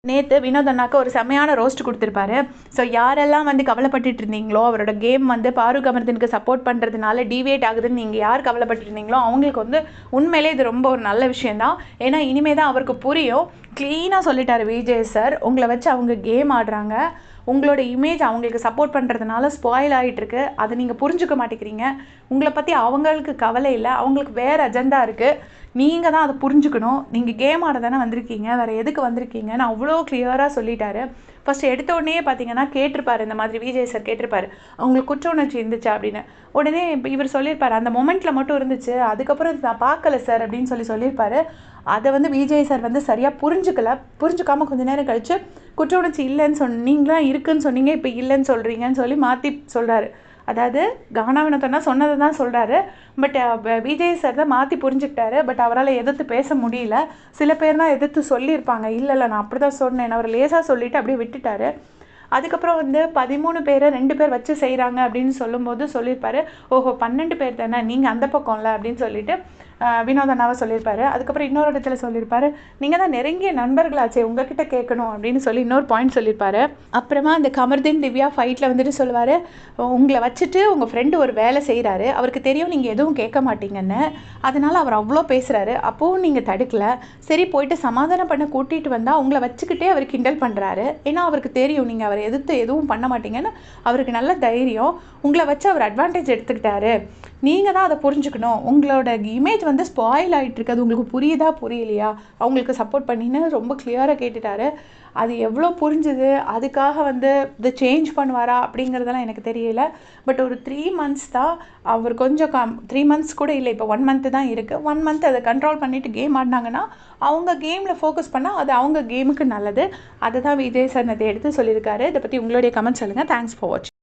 நேற்று வினோத் அண்ணாக்கு ஒரு செம்மையான ரோஸ்ட் கொடுத்துருப்பாரு. ஸோ யாரெல்லாம் வந்து கவலைப்பட்டுட்டு இருந்தீங்களோ, அவரோட கேம் வந்து பாருக் அமர்தீனுக்கு சப்போர்ட் பண்ணுறதுனால டிவியேட் ஆகுதுன்னு நீங்கள் யார் கவலைப்பட்டு இருந்தீங்களோ அவங்களுக்கு வந்து உண்மையிலே இது ரொம்ப ஒரு நல்ல விஷயந்தான். ஏன்னா இனிமே தான் அவருக்கு புரியும். க்ளீனாக சொல்லிட்டாரு விஜய் சார், உங்களை வச்சு அவங்க கேம் ஆடுறாங்க, உங்களோட இமேஜ் அவங்களுக்கு சப்போர்ட் பண்ணுறதுனால ஸ்பாயில் ஆகிட்டுருக்கு, அதை நீங்கள் புரிஞ்சுக்க மாட்டேங்கிறீங்க, உங்களை பற்றி அவங்களுக்கு கவலை இல்லை, அவங்களுக்கு வேறு அஜெண்டா இருக்குது, நீங்கள் தான் அதை புரிஞ்சுக்கணும், நீங்கள் கேம் ஆட தானே வந்திருக்கீங்க, வேறு எதுக்கு வந்திருக்கீங்கன்னு அவ்வளோ கிளியராக சொல்லிட்டாரு. ஃபஸ்ட்டு எடுத்த உடனே பார்த்தீங்கன்னா கேட்டிருப்பாரு, இந்த மாதிரி விஜய் சார் கேட்டிருப்பாரு, அவங்களுக்கு குற்ற உணர்ச்சி இருந்துச்சா அப்படின்னு. உடனே இவர் சொல்லியிருப்பாரு, அந்த மொமெண்ட்டில் மட்டும் இருந்துச்சு, அதுக்கப்புறம் நான் பார்க்கல சார் அப்படின்னு சொல்லியிருப்பாரு. அதை வந்து விஜய் சார் வந்து சரியாக புரிஞ்சுக்காமல் கொஞ்சம் நேரம் கழித்து குற்ற உணர்ச்சி இல்லைன்னு நீங்களாம் இருக்குன்னு சொன்னீங்க, இப்போ இல்லைன்னு சொல்கிறீங்கன்னு சொல்லி மாற்றி சொல்கிறாரு. அதாவது கானா வினோத் சொன்னதை தான் சொல்கிறாரு. பட் விஜய் சார் தான் மாற்றி புரிஞ்சுக்கிட்டாரு. பட் அவரால் எதிர்த்து பேச முடியல. சில பேர் தான் எதிர்த்து சொல்லியிருப்பாங்க, இல்லை நான் அப்படி தான் சொன்னேன், அவர் லேசாக சொல்லிவிட்டு அப்படியே விட்டுட்டாரு. அதுக்கப்புறம் வந்து 13 பேரை 2 பேர் வச்சு செய்கிறாங்க அப்படின்னு சொல்லும்போது சொல்லியிருப்பாரு, ஓஹோ 12 பேர் தானே, நீங்கள் அந்த பக்கம்ல அப்படின்னு சொல்லிட்டு வினோத் அண்ணாவை சொல்லியிருப்பாரு. அதுக்கப்புறம் இன்னொரு இடத்துல சொல்லியிருப்பாரு, நீங்கள் தான் நெருங்கிய நண்பர்களாச்சே, உங்ககிட்ட கேட்கணும் அப்படின்னு சொல்லி இன்னொரு பாயிண்ட் சொல்லியிருப்பாரு. அப்புறமா அந்த கமர்தீன் திவ்யா ஃபைட்டில் வந்துட்டு சொல்லுவார், உங்களை வச்சுட்டு உங்கள் ஃப்ரெண்டு ஒரு வேலை செய்கிறாரு, அவருக்கு தெரியும் நீங்கள் எதுவும் கேட்க மாட்டீங்கன்னு, அதனால் அவர் அவ்வளோ பேசுகிறாரு, அப்போவும் நீங்கள் தடுக்கலை, சரி போயிட்டு சமாதானம் பண்ண கூட்டிகிட்டு வந்தால் உங்களை வச்சுக்கிட்டே அவர் கிண்டல் பண்ணுறாரு, ஏன்னா அவருக்கு தெரியும் நீங்கள் அவரை எதிர்த்து எதுவும் பண்ண மாட்டீங்கன்னு, அவருக்கு நல்ல தைரியம், உங்களை வச்சு அவர் அட்வான்டேஜ் எடுத்துக்கிட்டாரு, நீங்கள் தான் அதை புரிஞ்சுக்கணும், உங்களோட இமேஜ் வந்து ஸ்பாயில் ஆகிட்டுருக்கு, அது உங்களுக்கு புரியுதா புரியலையா, அவங்களுக்கு சப்போர்ட் பண்ணின்னு ரொம்ப கிளியராக கேட்டுட்டாரு. அது எவ்வளோ புரிஞ்சுது, அதுக்காக வந்து இதை சேஞ்ச் பண்ணுவாரா அப்படிங்கிறதெல்லாம் எனக்கு தெரியல. பட் ஒரு 3 months தான் அவர் கொஞ்சம் 3 months கூட இல்லை, இப்போ 1 month தான் இருக்குது. 1 month அதை கண்ட்ரோல் பண்ணிவிட்டு கேம் ஆடினாங்கன்னா அவங்க கேமில் ஃபோக்கஸ் பண்ணால் அது அவங்க கேமுக்கு நல்லது. அதை தான் விஜய் சார் அதை எடுத்து சொல்லியிருக்காரு. இதை பற்றி உங்களுடைய கமெண்ட் சொல்லுங்கள். தேங்க்ஸ் ஃபார் வாட்சிங்.